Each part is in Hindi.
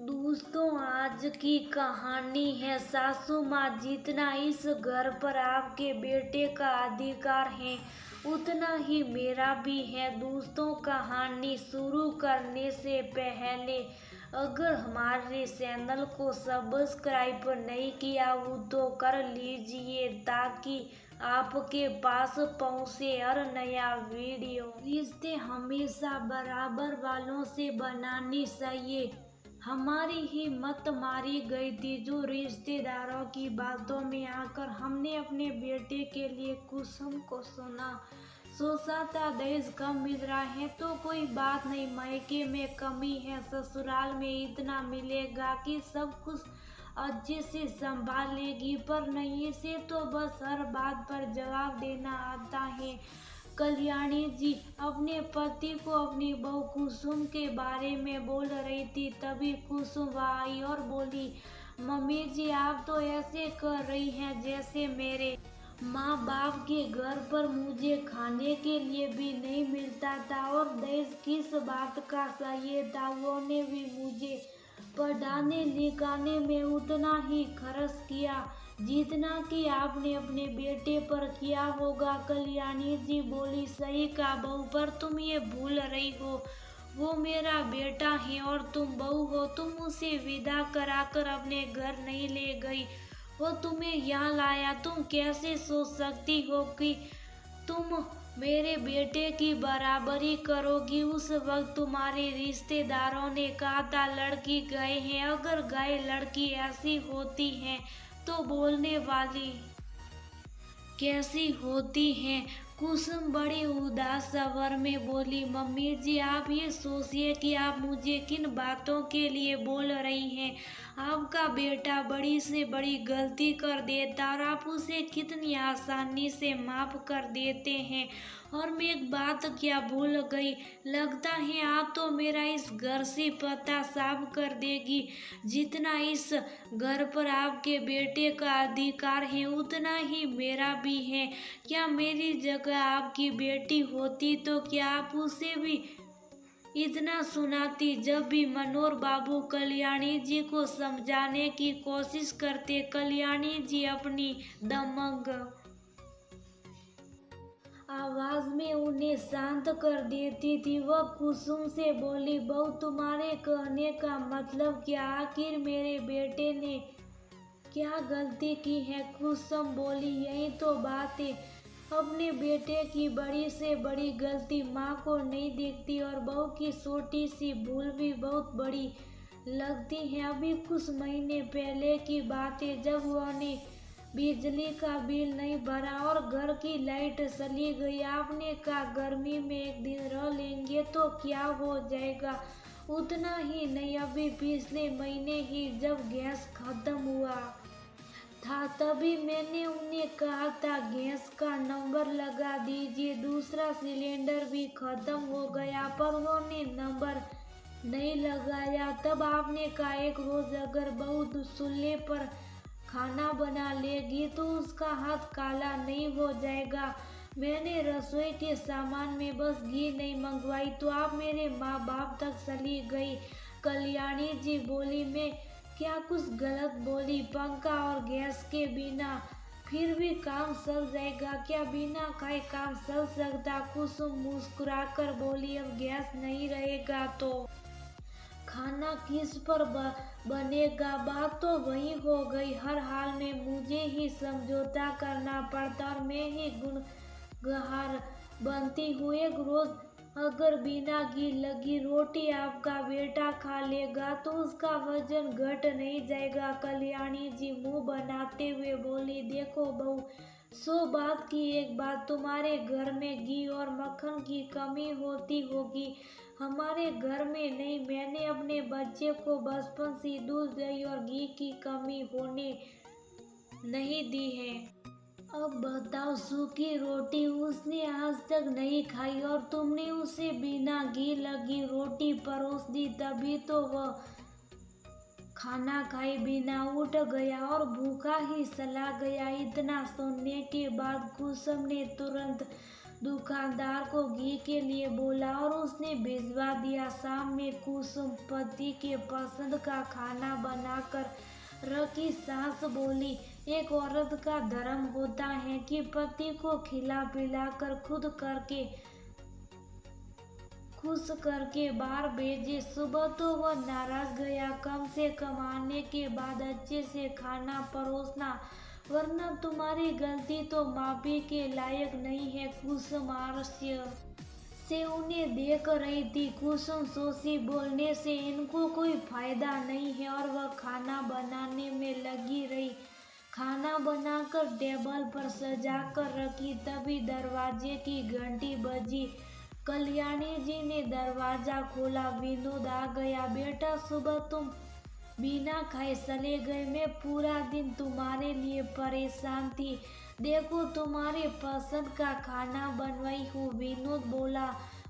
दोस्तों, आज की कहानी है सासू माँ। जितना इस घर पर आपके बेटे का अधिकार है उतना ही मेरा भी है। दोस्तों, कहानी शुरू करने से पहले अगर हमारे चैनल को सब्सक्राइब नहीं किया हो तो कर लीजिए ताकि आपके पास पहुंचे हर नया वीडियो। रिश्ते हमेशा बराबर वालों से बनानी चाहिए। हमारी हिम्मत मारी गई थी जो रिश्तेदारों की बातों में आकर हमने अपने बेटे के लिए कुसुम को सुना। सोचा था दहेज कम मिल रहा है तो कोई बात नहीं, मायके में कमी है, ससुराल में इतना मिलेगा कि सब कुछ अच्छे से संभाल लेगी। पर नहीं से तो बस हर बात पर जवाब देना आता है। कल्याणी जी अपने पति को अपनी बहू कुसुम के बारे में बोल रही थी, तभी कुसुम आई और बोली, मम्मी जी आप तो ऐसे कर रही हैं जैसे मेरे माँ बाप के घर पर मुझे खाने के लिए भी नहीं मिलता था और दहेज किस बात का चाहिए था। उन्होंने भी मुझे पढ़ाने लिखाने में उतना ही खर्च किया जितना कि आपने अपने बेटे पर किया होगा। कल्याणी जी बोली, सही कहा बहू, पर तुम ये भूल रही हो वो मेरा बेटा है और तुम बहू हो। तुम उसे विदा कराकर अपने घर नहीं ले गई, वो तुम्हें यहाँ लाया। तुम कैसे सोच सकती हो कि तुम मेरे बेटे की बराबरी करोगी। उस वक्त तुम्हारे रिश्तेदारों ने कहा था लड़की गए हैं, अगर गए लड़की ऐसी होती है तो बोलने वाली कैसी होती हैं। कुसुम बड़ी उदास स्वर में बोली, मम्मी जी आप ये सोचिए कि आप मुझे किन बातों के लिए बोल रही हैं। आपका बेटा बड़ी से बड़ी गलती कर देता और आप उसे कितनी आसानी से माफ कर देते हैं। और मैं एक बात क्या भूल गई, लगता है आप तो मेरा इस घर से पता साफ कर देगी। जितना इस घर पर आपके बेटे का अधिकार है उतना ही मेरा भी है। क्या मेरी जगह आपकी बेटी होती तो क्या आप उसे भी इतना सुनाती। जब भी मनोहर बाबू कल्याणी जी को समझाने की कोशिश करते, कल्याणी जी अपनी दमंग आवाज में उन्हें शांत कर देती थी। वह कुसुम से बोली, बहू तुम्हारे कहने का मतलब क्या, आखिर मेरे बेटे ने क्या गलती की है। कुसुम बोली, यही तो बात है, अपने बेटे की बड़ी से बड़ी गलती माँ को नहीं दिखती और बहू की छोटी सी भूल भी बहुत बड़ी लगती है। अभी कुछ महीने पहले की बात है जब उन्होंने बिजली का बिल नहीं भरा और घर की लाइट चली गई। आपने कहा गर्मी में एक दिन रह लेंगे तो क्या हो जाएगा। उतना ही नहीं, अभी पिछले महीने ही जब गैस खत्म हुआ था तभी मैंने उन्हें कहा था गैस का नंबर लगा दीजिए। दूसरा सिलेंडर भी खत्म हो गया पर उन्होंने नंबर नहीं लगाया। तब आपने कहा एक रोज अगर बहू चूल्हे पर खाना बना लेगी तो उसका हाथ काला नहीं हो जाएगा। मैंने रसोई के सामान में बस घी नहीं मंगवाई तो आप मेरे माँ बाप तक चली गई। कल्याणी जी बोली, मैं क्या कुछ गलत बोली। पंखा और गैस के बिना फिर भी काम चल जाएगा क्या, बिना खाए काम चल सकता। कुसुम मुस्कुराकर बोली, अब गैस नहीं रहेगा तो खाना किस पर बनेगा। बात तो वही हो गई, हर हाल में मुझे ही समझौता करना पड़ता और मैं ही गुनहगार बनती हूँ। एक रोज अगर बिना घी लगी रोटी आपका बेटा खा लेगा तो उसका वजन घट नहीं जाएगा। कल्याणी जी मुंह बनाते हुए बोली, देखो बहू, 100 बात की एक बात, तुम्हारे घर में घी और मक्खन की कमी होती होगी, हमारे घर में नहीं। मैंने अपने बच्चे को बचपन से दूध दही और घी की कमी होने नहीं दी है। अब बताओ, सूखी रोटी उसने आज तक नहीं खाई और तुमने उसे बिना घी लगी रोटी परोस दी, तभी तो वह खाना खाए बिना उठ गया और भूखा ही चला गया। इतना सुनने के बाद कुसुम ने तुरंत दुकानदार को घी के लिए बोला और उसने भिजवा दिया। शाम में कुसुम पति के पसंद का खाना बनाकर रखी। सास बोली, एक औरत का धर्म होता है कि पति को खिला पिला कर खुश करके बाहर भेजे। सुबह तो वह नाराज गया, कम से कम आने के बाद अच्छे से खाना परोसना, वरना तुम्हारी गलती तो माफी के लायक नहीं है। कुसुम आश्चर्य से उन्हें देख रही थी। कुसुम सोची, बोलने से इनको कोई फायदा नहीं है, और वह खाना बनाने में लगी रही। खाना बनाकर टेबल पर सजा कर रखी, तभी दरवाजे की घंटी बजी। कल्याणी जी ने दरवाजा खोला। विनोद आ गया। बेटा, सुबह तुम बिना खाए चले गए। मैं पूरा दिन तुम्हारे लिए परेशान थी। देखो, तुम्हारे पसंद का खाना बनवाई हूँ। विनोद बोला,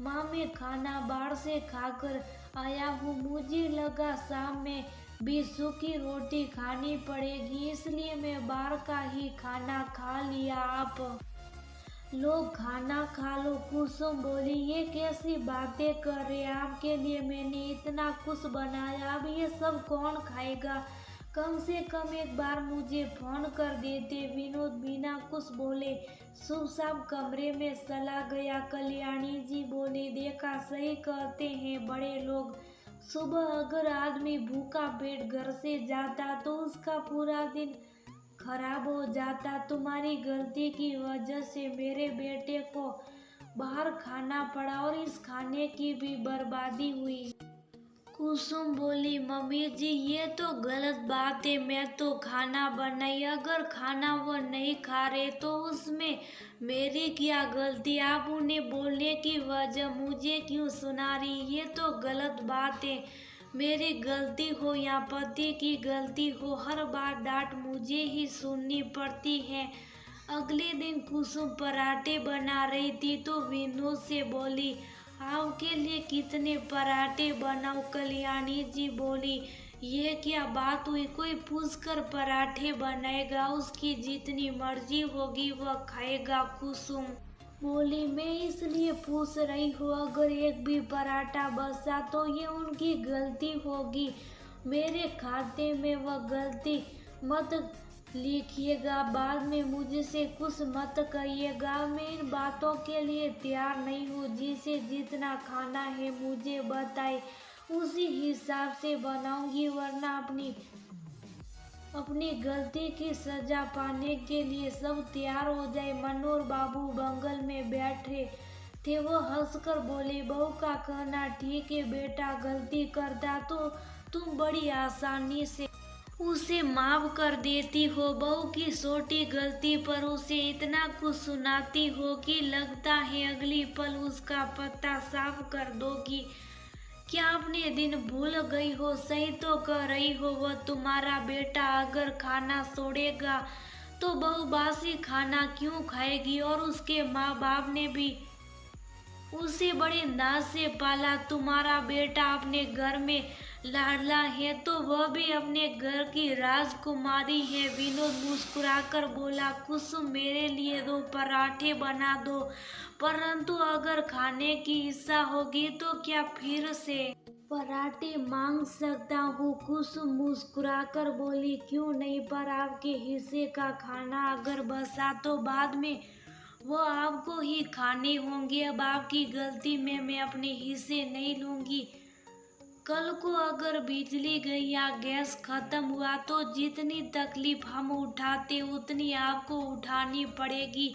माँ, मैं खाना बाहर से खाकर आया हूँ। मुझे लगा शाम में भी सूखी रोटी खानी पड़ेगी, इसलिए मैं बाहर का ही खाना खा लिया। आप लोग खाना खा लो। कुसुम बोली, ये कैसी बातें कर रहे हैं? आपके लिए मैंने इतना कुछ बनाया, अब ये सब कौन खाएगा? कम से कम एक बार मुझे फोन कर देते। विनोद बिना कुछ बोले चुपचाप कमरे में चला गया। कल्याणी जी बोली, देखा, सही कहते हैं बड़े लोग, सुबह अगर आदमी भूखा पेट घर से जाता तो उसका पूरा दिन खराब हो जाता। तुम्हारी गलती की वजह से मेरे बेटे को बाहर खाना पड़ा और इस खाने की भी बर्बादी हुई। कुसुम बोली, मम्मी जी, ये तो गलत बात है। मैं तो खाना बनाई, अगर खाना वो नहीं खा रहे तो उसमें मेरी क्या गलती? आप उन्हें बोलने की वजह मुझे क्यों सुना रही? ये तो गलत बात है। मेरी गलती हो या पति की गलती हो, हर बार डांट मुझे ही सुननी पड़ती है। अगले दिन कुसुम पराठे बना रही थी तो विनोद से बोली, आपके लिए कितने पराठे बनाऊं? कल्याणी जी बोली, ये क्या बात हुई? कोई पूछकर पराठे बनाएगा, उसकी जितनी मर्जी होगी वह खाएगा। कुसुम बोली, मैं इसलिए पूछ रही हूँ, अगर एक भी पराठा बचा तो ये उनकी गलती होगी। मेरे खाते में वह गलती मत लिखिएगा, बाद में मुझसे कुछ मत कहिएगा। मैं इन बातों के लिए तैयार नहीं हूँ। जिसे जितना खाना है मुझे बताए, उसी हिसाब से बनाऊंगी, वरना अपनी गलती की सजा पाने के लिए सब तैयार हो जाए। मनोहर बाबू बंगल में बैठे थे। वो हंसकर बोले, बहू का कहना ठीक है बेटा, गलती करता तो तुम बड़ी आसानी से उसे माफ कर देती हो। बहू की छोटी गलती पर उसे इतना कुछ सुनाती हो कि लगता है अगली पल उसका पत्ता साफ कर दोगी। क्या अपने दिन भूल गई हो? सही तो कह रही हो, वह तुम्हारा बेटा अगर खाना छोड़ेगा तो बहू बासी खाना क्यों खाएगी? और उसके माँ बाप ने भी उसे बड़े नाज से पाला। तुम्हारा बेटा अपने घर में लाडला है तो वह भी अपने घर की राजकुमारी है। विनोद मुस्कुराकर बोला, कुसुम, मेरे लिए 2 पराठे बना दो, परंतु अगर खाने की इच्छा होगी तो क्या फिर से पराठे मांग सकता हूँ? कुसुम मुस्कुराकर बोली, क्यों नहीं, पर आपके हिस्से का खाना अगर बचा तो बाद में वो आपको ही खाने होंगे। अब आपकी गलती में मैं अपने हिस्से नहीं लूंगी। कल को अगर बिजली गई या गैस खत्म हुआ तो जितनी तकलीफ हम उठाते उतनी आपको उठानी पड़ेगी।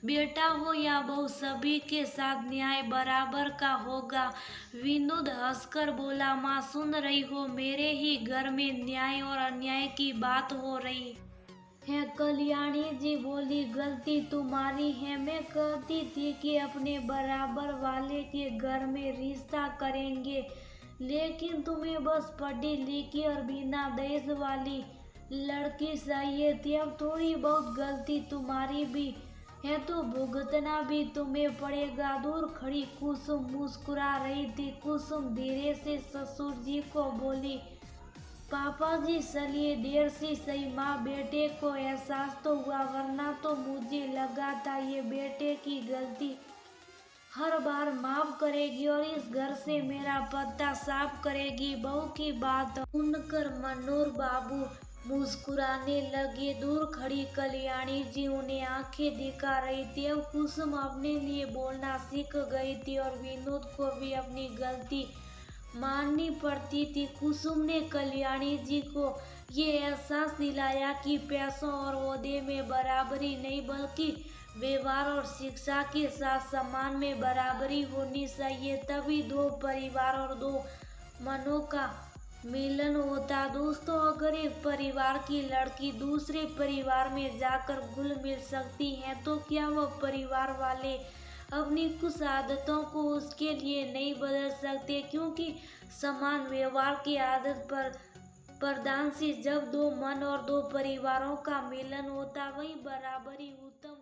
बेटा हो या बहू, सभी के साथ न्याय बराबर का होगा। विनोद हंसकर बोला, माँ सुन रही हो, मेरे ही घर में न्याय और अन्याय की बात हो रही है। कल्याणी जी बोली, गलती तुम्हारी है। मैं कहती थी कि अपने बराबर वाले के घर में रिश्ता करेंगे, लेकिन तुम्हें बस पढ़ी लिखी और बिना दहेज वाली लड़की चाहिए थी। अब थोड़ी बहुत गलती तुम्हारी भी है तो भुगतना भी तुम्हें पड़ेगा। दूर खड़ी कुसुम मुस्कुरा रही थी। कुसुम धीरे से ससुर जी को बोली, पापा जी चलिए, देर से सही, माँ, बेटे को एहसास तो हुआ, वरना तो मुझे लगा था ये बेटे की गलती हर बार माफ करेगी और इस घर से मेरा पत्ता साफ करेगी। बहू की बात सुनकर मनोहर बाबू मुस्कुराने लगे। दूर खड़ी कल्याणी जी उन्हें आंखें दिखा रही थी। अब कुसुम अपने लिए बोलना सीख गई थी और विनोद को भी अपनी गलती माननी पड़ती थी। कुसुम ने कल्याणी जी को ये एहसास दिलाया कि पैसों और ओहदे में बराबरी नहीं बल्कि व्यवहार और शिक्षा के साथ सम्मान में बराबरी होनी चाहिए। तभी दो परिवार और दो मनों का मिलन होता। दोस्तों, अगर एक परिवार की लड़की दूसरे परिवार में जाकर घुल मिल सकती है तो क्या वह परिवार वाले अपनी कुछ आदतों को उसके लिए नहीं बदल सकते? क्योंकि समान व्यवहार की आदत पर प्रधान से जब दो मन और दो परिवारों का मिलन होता वही बराबरी उत्तम